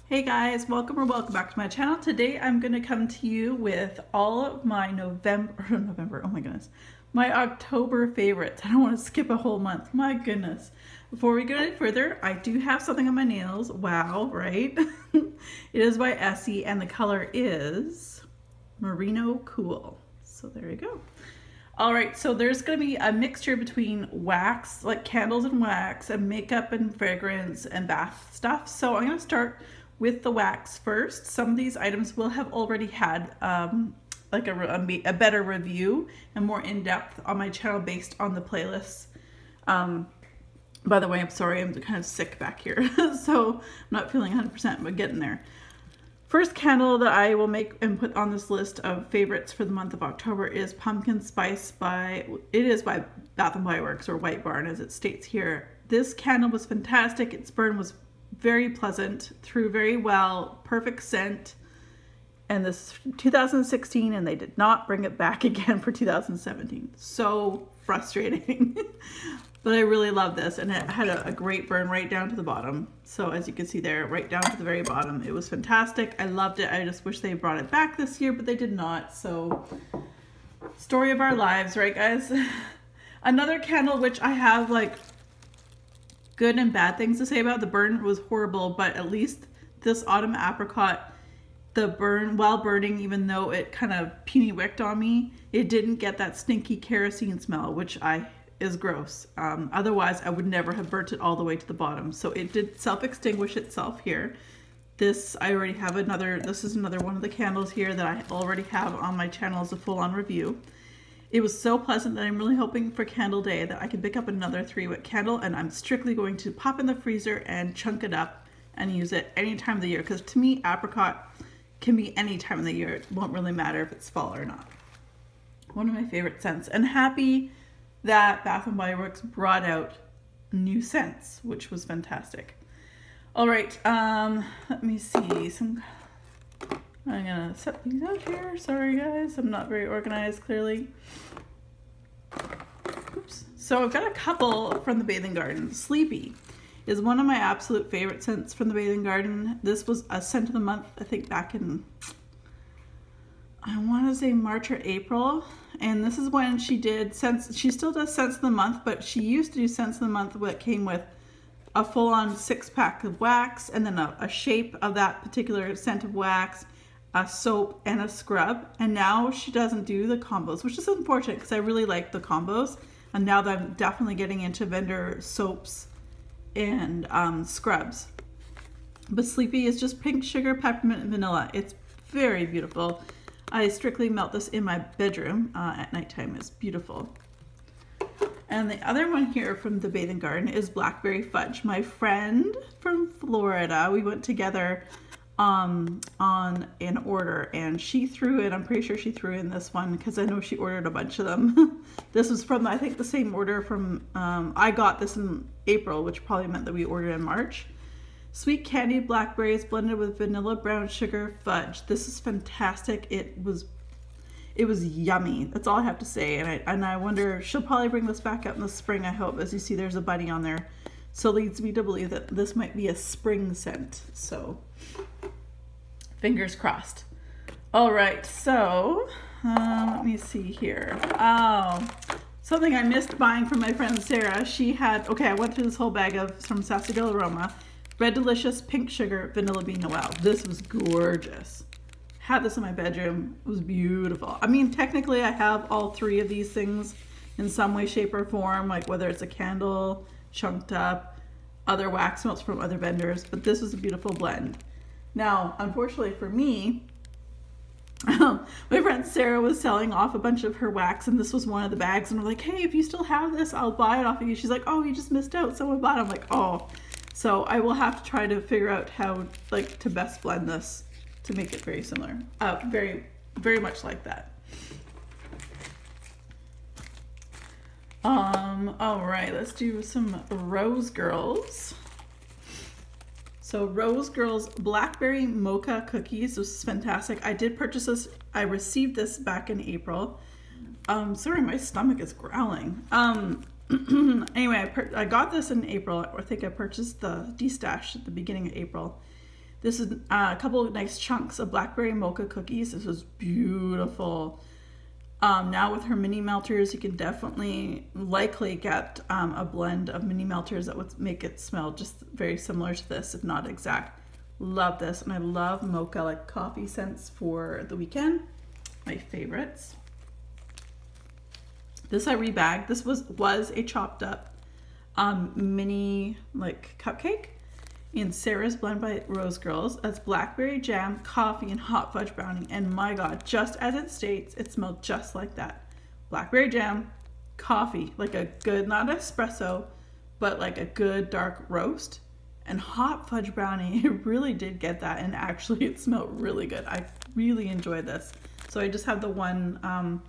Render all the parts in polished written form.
Hey guys, welcome back to my channel. Today I'm going to come to you with all of my my October favorites. I don't want to skip a whole month, my goodness. Before we go any further, I do have something on my nails. Wow, right? It is by Essie and the color is Merino Cool. So there you go. All right, so there's going to be a mixture between wax, like candles and wax, and makeup and fragrance and bath stuff. So I'm going to start with the wax first. Some of these items will have already had like a better review and more in-depth on my channel based on the playlists. By the way, I'm sorry, I'm kind of sick back here, so I'm not feeling 100%, but getting there. First candle that I will make and put on this list of favorites for the month of October is Pumpkin Spice by Bath & Body Works, or White Barn as it states here. This candle was fantastic. Its burn was very pleasant, threw very well, perfect scent. And this is 2016 and they did not bring it back again for 2017. So frustrating. But I really love this, and it had a great burn right down to the bottom. So as you can see there, right down to the very bottom, it was fantastic. I loved it. I just wish they brought it back this year, but they did not. So story of our lives, right guys? Another candle which I have like good and bad things to say about. The burn was horrible, but at least this Autumn Apricot, the burn, while burning, even though it kind of puny wicked on me, it didn't get that stinky kerosene smell, which is gross. Otherwise I would never have burnt it all the way to the bottom. So it did self-extinguish itself here. This I already have this is another one of the candles here that I already have on my channel as a full-on review. It was so pleasant that I'm really hoping for Candle Day that I can pick up another 3-wick candle, and I'm strictly going to pop in the freezer and chunk it up and use it any time of the year, because to me apricot can be any time of the year. It won't really matter if it's fall or not. One of my favorite scents, and happy that Bath & Body Works brought out new scents, which was fantastic. All right, let me see. I'm gonna set these out here. Sorry guys, I'm not very organized clearly. Oops. So I've got a couple from the Bathing Garden. Sleepy is one of my absolute favorite scents from the Bathing Garden. This was a scent of the month, I think back in, I want to say March or April. And this is when she did scents. She still does scents of the month, but she used to do scents of the month that came with a full-on 6-pack of wax, and then a shape of that particular scent of wax, a soap, and a scrub. And now she doesn't do the combos, which is unfortunate because I really like the combos. And now that I'm definitely getting into vendor soaps and scrubs. But Sleepy is just pink sugar, peppermint, and vanilla. It's very beautiful. I strictly melt this in my bedroom at nighttime. It's beautiful. And the other one here from the Bathing Garden is Blackberry Fudge. My friend from Florida, we went together on an order, and she threw in, I'm pretty sure she threw in this one because I know she ordered a bunch of them. This was from, I think, the same order from, I got this in April, which probably meant that we ordered in March. Sweet candied blackberries blended with vanilla brown sugar fudge. This is fantastic. It was yummy. That's all I have to say. And I wonder, she'll probably bring this back up in the spring, I hope. As you see, there's a bunny on there. So it leads me to believe that this might be a spring scent. So fingers crossed. All right, so let me see here. Oh, something I missed buying from my friend Sarah. She had, okay, I went through this whole bag of from Sassy Del Aroma. Red Delicious, Pink Sugar, Vanilla Bean Noel. This was gorgeous. Had this in my bedroom. It was beautiful. I mean, technically I have all 3 of these things in some way, shape, or form, like whether it's a candle, chunked up, other wax melts from other vendors, but this was a beautiful blend. Now, unfortunately for me, my friend Sarah was selling off a bunch of her wax, and this was one of the bags, and I'm like, hey, if you still have this, I'll buy it off of you. She's like, oh, you just missed out, someone bought it. I'm like, oh. So I will have to try to figure out how, like, to best blend this to make it very similar. Very, very much like that. All right, let's do some Rose Girls. So Rose Girls Blackberry Mocha Cookies. This is fantastic. I did purchase this. I received this back in April. Sorry, my stomach is growling. Anyway, I got this in April. I think I purchased the D-Stash at the beginning of April. This is a couple of nice chunks of blackberry mocha cookies. This was beautiful. Now with her mini melters, you can definitely likely get a blend of mini melters that would make it smell just very similar to this, if not exact. Love this, and I love mocha like coffee scents for the weekend. My favorites. This I rebagged. This was a chopped up mini like cupcake in Sarah's Blend by Rose Girls. That's blackberry jam, coffee, and hot fudge brownie. And my God, just as it states, it smelled just like that. Blackberry jam, coffee, like a good, not espresso, but like a good dark roast, and hot fudge brownie. It really did get that, and actually it smelled really good. I really enjoyed this. So I just have the one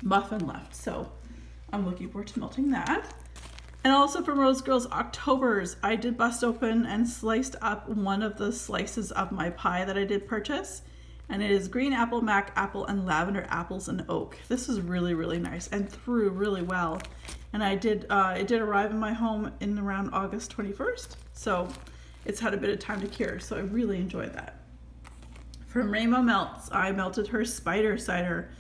muffin left, so I'm looking forward to melting that. And also from Rose Girls Octobers, I did bust open and sliced up one of the slices of my pie that I did purchase. And it is green apple, mac apple, and lavender apples and oak. This is really, really nice and threw really well. And it did arrive in my home in around August 21st. So it's had a bit of time to cure. So I really enjoyed that. From Rainbow Melts, I melted her spider cider,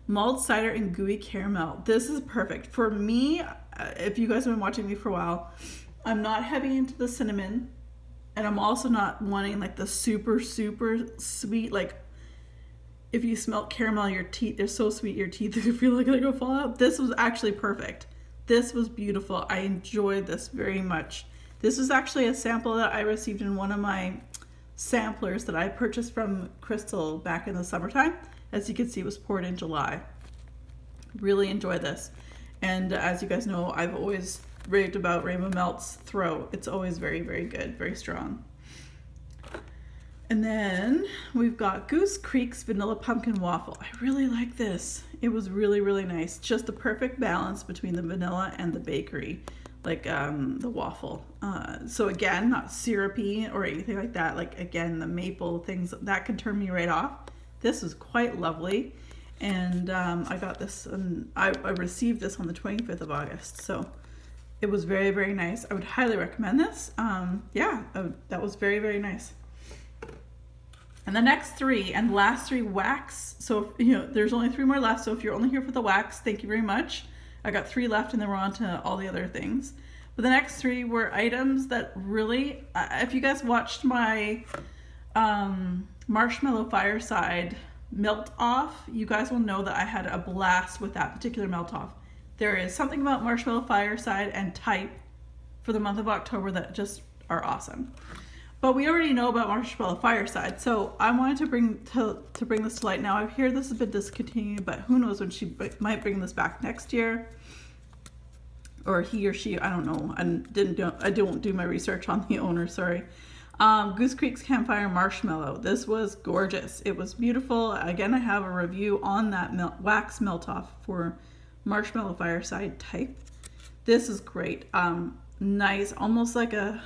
mulled cider, and gooey caramel. This is perfect. For me, if you guys have been watching me for a while, I'm not heavy into the cinnamon, and I'm also not wanting like the super, super sweet, like if you smell caramel, your teeth, they're so sweet, your teeth feel like they're gonna fall out. This was actually perfect. This was beautiful. I enjoyed this very much. This was actually a sample that I received in one of my samplers that I purchased from Crystal back in the summertime. As you can see, it was poured in July. Really enjoy this. And as you guys know, I've always raved about Rainbow Melts Throw. It's always very, very good, very strong. And then we've got Goose Creek's Vanilla Pumpkin Waffle. I really like this. It was really, really nice. Just the perfect balance between the vanilla and the bakery, like the waffle. So again, not syrupy or anything like that. Like again, the maple things, that could turn me right off. This is quite lovely. And I got this, and I received this on the 25th of August. So it was very, very nice. I would highly recommend this. Yeah, that was very, very nice. And the next three and last three wax. So, you know, there's only 3 more left. So if you're only here for the wax, thank you very much. I got 3 left and then we're on to all the other things. But the next 3 were items that really, if you guys watched my Marshmallow Fireside melt off, you guys will know that I had a blast with that particular melt off. There is something about Marshmallow Fireside and Type for the month of October that just are awesome. But we already know about Marshmallow Fireside, so I wanted to bring this to light. Now I hear this has been discontinued, but who knows when she might bring this back next year, or he or she, I don't know. I don't do my research on the owner, sorry. Goose Creek's Campfire Marshmallow. This was gorgeous. It was beautiful. Again, I have a review on that wax melt off for Marshmallow Fireside Type. This is great. Nice, almost like a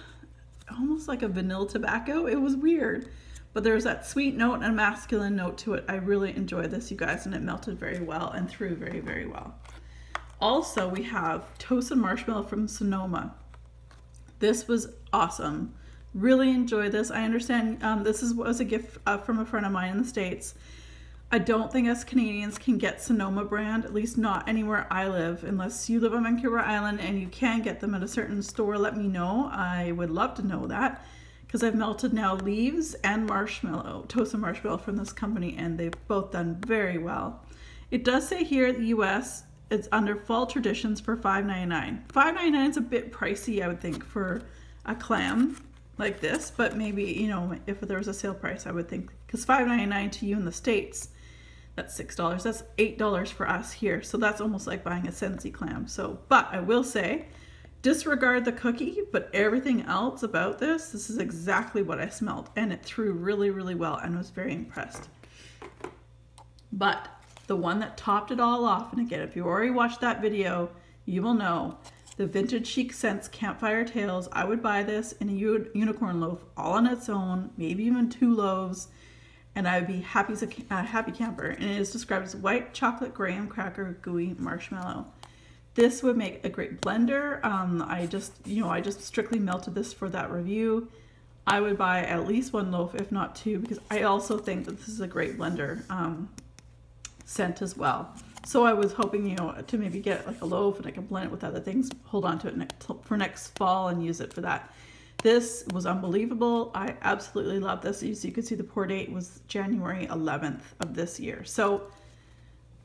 vanilla tobacco. It was weird, but there's that sweet note and a masculine note to it. I really enjoyed this, you guys, and it melted very well and threw very, very well. Also, we have Toasted Marshmallow from Sonoma. This was awesome. Really enjoyed this. I understand this was a gift from a friend of mine in the States. I don't think us Canadians can get Sonoma brand, at least not anywhere I live, unless you live on Vancouver Island and you can get them at a certain store. Let me know. I would love to know that, because I've melted now leaves and marshmallow, toasted marshmallow from this company, and they've both done very well. It does say here in the US it's under Fall Traditions for $5.99. $5.99 is a bit pricey, I would think, for a clam like this, but maybe, you know, if there was a sale price, I would think, because $5.99 to you in the States, that's $6. That's $8 for us here. So that's almost like buying a Sensi clam. So, but I will say, disregard the cookie, but everything else about this is exactly what I smelled, and it threw really, really well, and was very impressed. But the one that topped it all off, and again, if you already watched that video, you will know, the Vintage Chic Scents Campfire Tales. I would buy this in a unicorn loaf all on its own, maybe even 2 loaves, and I would be happy as a happy camper. And it is described as white chocolate graham cracker gooey marshmallow. This would make a great blender. I just strictly melted this for that review. I would buy at least 1 loaf, if not 2, because I also think that this is a great blender scent as well. So I was hoping, you know, to maybe get like a loaf and I can blend it with other things, hold on to it for next fall and use it for that. This was unbelievable. I absolutely love this. As you can see, the pour date was January 11th of this year. So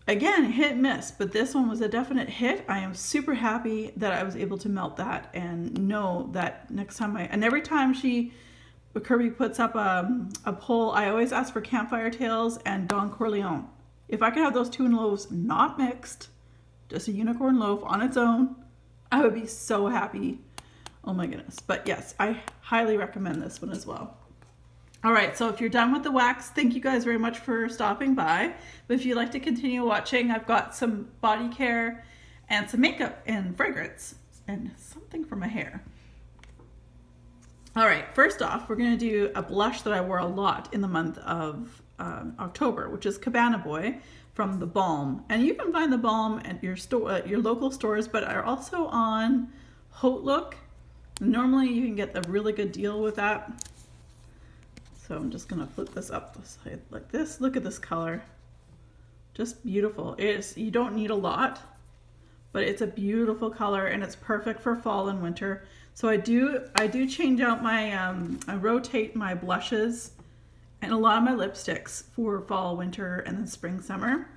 again, hit and miss, but this one was a definite hit. I am super happy that I was able to melt that and know that next time and every time Kirby puts up a poll, I always ask for Campfire Tales and Don Corleone. If I could have those 2 loaves not mixed, just a unicorn loaf on its own, I would be so happy. Oh my goodness. But yes, I highly recommend this one as well. All right, so if you're done with the wax, thank you guys very much for stopping by. But if you'd like to continue watching, I've got some body care and some makeup and fragrance and something for my hair. All right, first off, we're gonna do a blush that I wore a lot in the month of October, which is Cabana Boy from The Balm. And you can find The Balm at your local stores, but are also on Haute Look. Normally you can get a really good deal with that. So I'm just gonna flip this up the side like this. Look at this color, just beautiful. You don't need a lot, but it's a beautiful color and it's perfect for fall and winter. So I do change out my, I rotate my blushes and a lot of my lipsticks for fall, winter, and then spring, summer.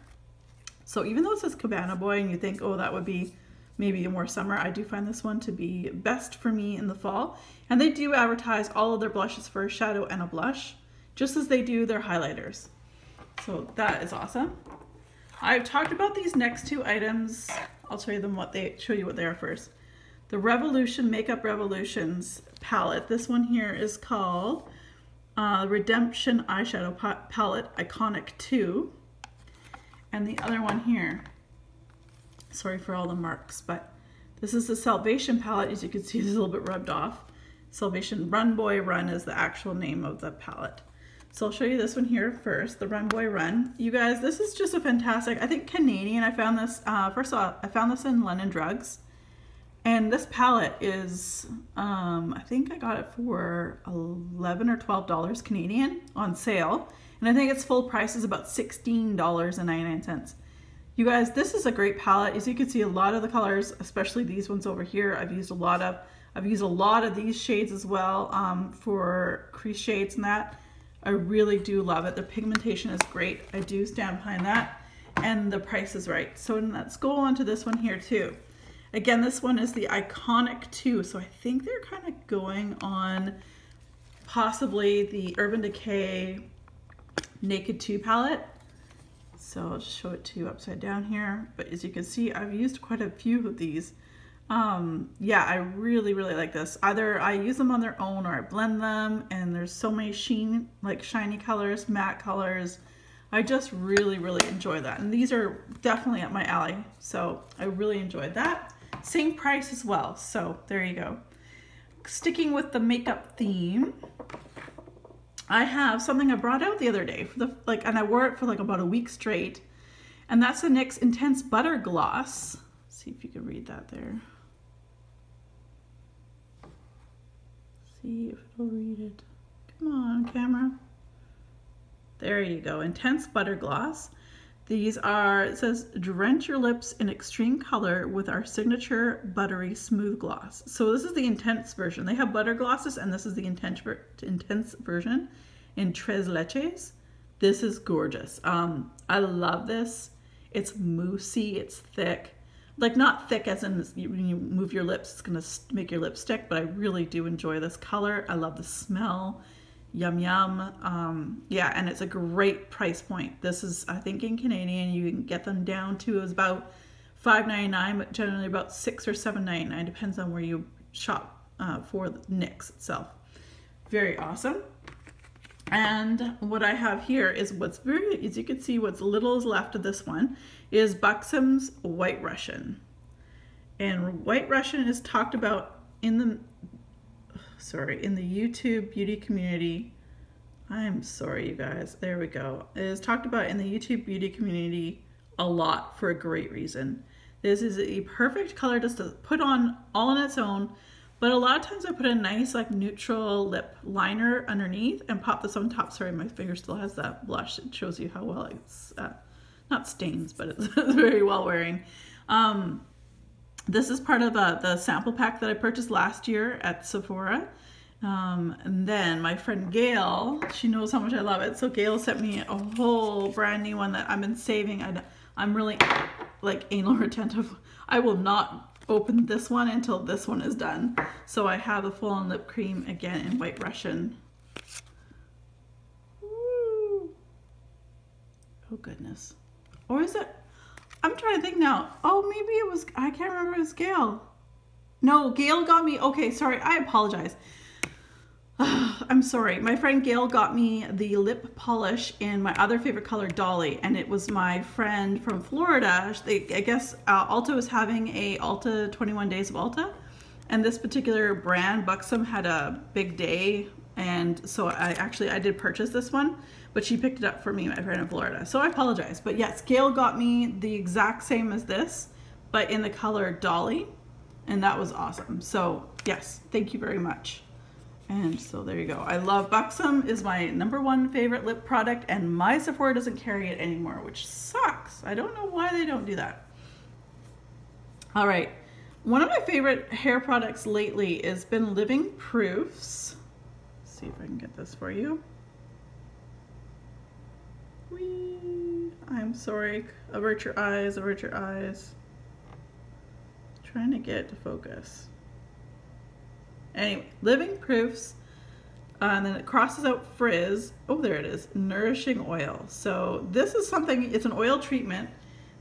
So even though it says Cabana Boy and you think, oh, that would be maybe more summer, I do find this one to be best for me in the fall. And they do advertise all of their blushes for a shadow and a blush, just as they do their highlighters. So that is awesome. I've talked about these next 2 items. I'll show you what they are first. The Revolution Makeup Revolutions palette. This one here is called Redemption Eyeshadow Palette Iconic 2. And the other one here, sorry for all the marks, but this is the Salvation palette. As you can see, it's a little bit rubbed off. Salvation Run Boy Run is the actual name of the palette. So I'll show you this one here first, the Run Boy Run. You guys, this is just a fantastic, I think Canadian. I found this, first of all, I found this in London Drugs. And this palette is, I think I got it for $11 or $12 Canadian on sale. And I think its full price is about $16.99. You guys, this is a great palette. As you can see, a lot of the colors, especially these ones over here, I've used a lot of these shades as well for crease shades and that. I really do love it. The pigmentation is great. I do stand behind that. And the price is right. So let's go on to this one here too. Again, this one is the Iconic 2, so I think they're kind of going on possibly the Urban Decay Naked 2 palette. So I'll just show it to you upside down here. But as you can see, I've used quite a few of these. Yeah, I really like this. Either I use them on their own or I blend them, and there's so many shiny colors, matte colors. I just really enjoy that. And these are definitely up my alley. So I really enjoyed that. Same price as well, so there you go. Sticking with the makeup theme, I have something I brought out the other day and I wore it for like about a week straight, and that's the NYX Intense Butter Gloss. Let's see if you can read that there. See if it'll read it. Come on, camera. There you go, Intense Butter Gloss. These are, it says, drench your lips in extreme color with our signature buttery smooth gloss. So this is the intense version. They have butter glosses, and this is the intense version in Tres Leches. This is gorgeous. I love this. It's moussey, it's thick. Like not thick as in when you move your lips, it's gonna make your lips stick, but I really do enjoy this color. I love the smell. Yum yum. Yeah, and it's a great price point. This is, I think in Canadian, you can get them down to about $5.99, but generally about $6 or $7.99, depends on where you shop for the NYX itself. Very awesome. And what I have here is as you can see, what's little is left of this one is Buxom's White Russian. And White Russian is talked about in the YouTube beauty community. I'm sorry, you guys. There we go. It is talked about in the YouTube beauty community a lot for a great reason. This is a perfect color just to put on all on its own, But a lot of times I put a nice like neutral lip liner underneath and pop this on top. Sorry, my finger still has that blush. It shows you how well it's, not stains, but it's very well wearing. This is part of the sample pack that I purchased last year at Sephora. And then my friend Gail, she knows how much I love it. So Gail sent me a whole brand new one that I've been saving. I'm really like anal retentive. I will not open this one until this one is done. So I have the full-on lip cream again in White Russian. Woo. Oh goodness. Or is it? I'm trying to think now. Oh, maybe it was, I can't remember, it was Gail. No, Gail got me, okay, sorry, I apologize. I'm sorry. My friend Gail got me the lip polish in my other favorite color, Dolly, and it was my friend from Florida. I guess Ulta was having a Ulta 21 Days of Ulta, and this particular brand, Buxom, had a big day, and so I did purchase this one, but she picked it up for me, my friend in Florida. So I apologize, but yes, Gail got me the exact same as this, but in the color Dolly, and that was awesome. So yes, thank you very much. And so there you go. I love Buxom, is my #1 favorite lip product, and my Sephora doesn't carry it anymore, which sucks. I don't know why they don't do that. All right, one of my favorite hair products lately has been Living Proofs. Let's see if I can get this for you. Whee! I'm sorry. Avert your eyes, avert your eyes. Trying to get it to focus. Anyway, Living Proofs, and then it crosses out Frizz. Oh, there it is, Nourishing Oil. So this is something, it's an oil treatment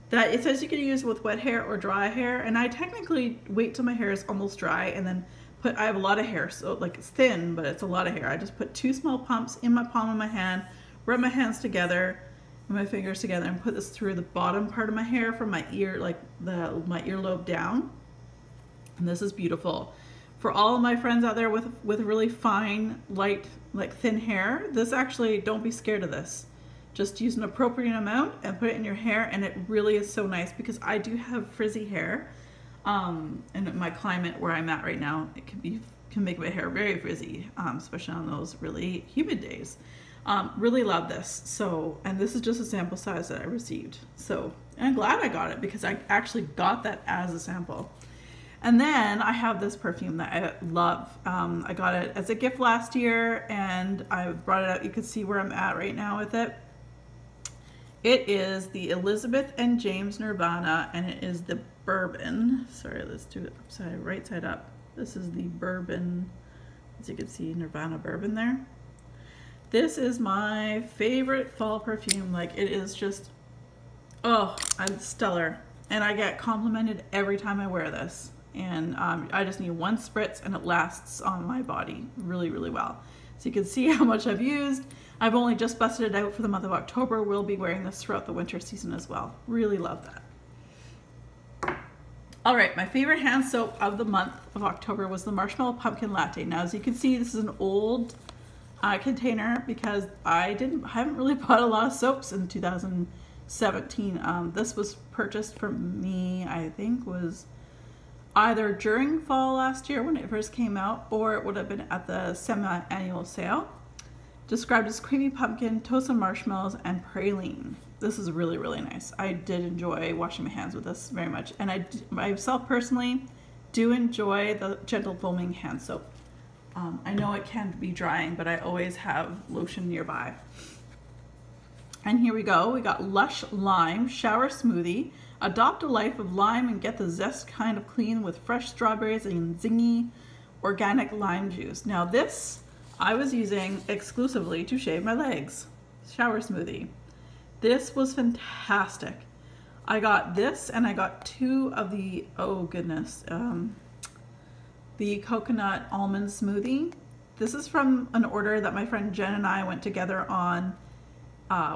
that it says you can use with wet hair or dry hair, and I technically wait till my hair is almost dry and then I have a lot of hair, so like it's thin, but it's a lot of hair. I just put 2 small pumps in my palm of my hand, rub my hands together, and my fingers together, and put this through the bottom part of my hair from my ear, like my earlobe down. And this is beautiful. For all of my friends out there with really fine, light, like thin hair, this actually, don't be scared of this. Just use an appropriate amount and put it in your hair, and it really is so nice because I do have frizzy hair. In my climate where I'm at right now, it can make my hair very frizzy, especially on those really humid days. Really love this. So, and this is just a sample size that I received. So, and I'm glad I got it because I actually got that as a sample. And then I have this perfume that I love. I got it as a gift last year, and I brought it out. You can see where I'm at right now with it. It is the Elizabeth and James Nirvana, and it is the bourbon. Sorry, let's do it right side up. This is the bourbon, as you can see, Nirvana bourbon there. This is my favorite fall perfume. Like, it is just, oh, it's stellar. And I get complimented every time I wear this. And I just need 1 spritz and it lasts on my body really, really well. So you can see how much I've used. I've only just busted it out for the month of October. We'll be wearing this throughout the winter season as well. Really love that. All right, my favorite hand soap of the month of October was the Marshmallow Pumpkin Latte. Now, as you can see, this is an old container because I haven't really bought a lot of soaps in 2017. This was purchased from me, I think was either during fall last year when it first came out, or it would have been at the semi-annual sale. Described as creamy pumpkin, toasted marshmallows, and praline. This is really, really nice. I did enjoy washing my hands with this very much. And I myself personally do enjoy the gentle foaming hand soap. I know it can be drying, but I always have lotion nearby. And here we go. We got Lush Lime Shower Smoothie. Adopt a life of lime and get the zest kind of clean with fresh strawberries and zingy organic lime juice. Now this I was using exclusively to shave my legs. Shower smoothie. This was fantastic. I got this and I got 2 of the, oh goodness, the coconut almond smoothie. This is from an order that my friend Jen and I went together on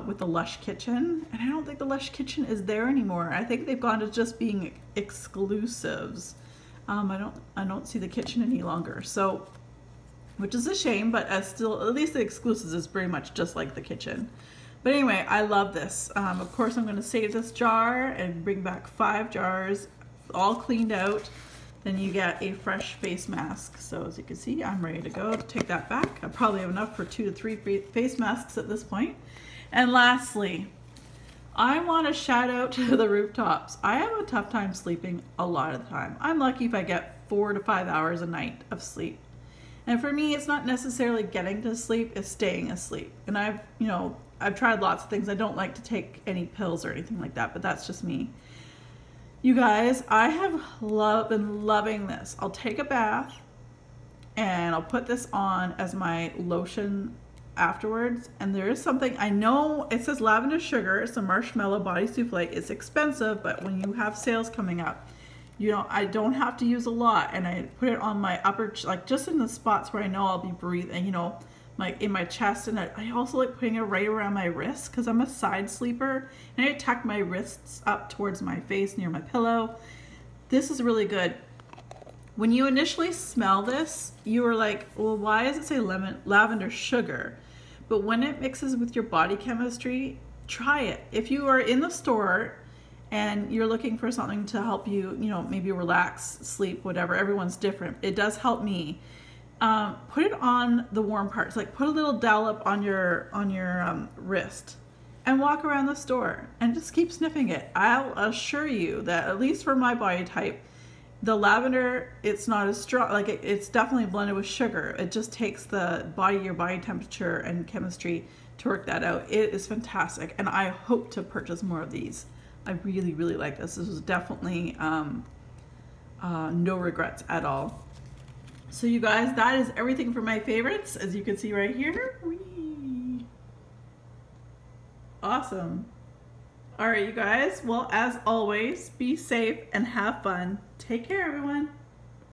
with the Lush Kitchen, and I don't think the Lush Kitchen is there anymore. I think they've gone to just being exclusives. I don't see the kitchen any longer, so, which is a shame, but still, at least the exclusives is pretty much just like the kitchen. But anyway, I love this. Of course, I'm going to save this jar and bring back 5 jars, all cleaned out. then you get a fresh face mask. So as you can see, I'm ready to go. Take that back. I probably have enough for 2 to 3 face masks at this point. And lastly, I want to shout out to the rooftops. I have a tough time sleeping a lot of the time. I'm lucky if I get 4 to 5 hours a night of sleep. And for me, it's not necessarily getting to sleep, it's staying asleep. And I've tried lots of things. I don't like to take any pills or anything like that, but that's just me. You guys, I have been loving this. I'll take a bath and I'll put this on as my lotion afterwards. And there is something, I know it says lavender sugar, it's a marshmallow body souffle. It's expensive, but when you have sales coming up, I don't have to use a lot, and I put it on my upper, like just in the spots where I know I'll be breathing, in my chest, and I also like putting it right around my wrists because I'm a side sleeper, and I tuck my wrists up towards my face near my pillow. This is really good. When you initially smell this, you were like, well, why does it say lavender sugar? But when it mixes with your body chemistry, try it. If you are in the store and you're looking for something to help you, maybe relax, sleep, whatever, everyone's different. It does help me. Put it on the warm parts, like put a little dollop on your wrist and walk around the store and just keep sniffing it. I'll assure you that at least for my body type, the lavender, it's not as strong, like it's definitely blended with sugar. It just takes your body temperature and chemistry to work that out. It is fantastic, and I hope to purchase more of these. I really, really like this. This was definitely no regrets at all. So you guys, that is everything for my favorites, as you can see right here. Whee! Awesome. All right, you guys. Well, as always, be safe and have fun. Take care, everyone.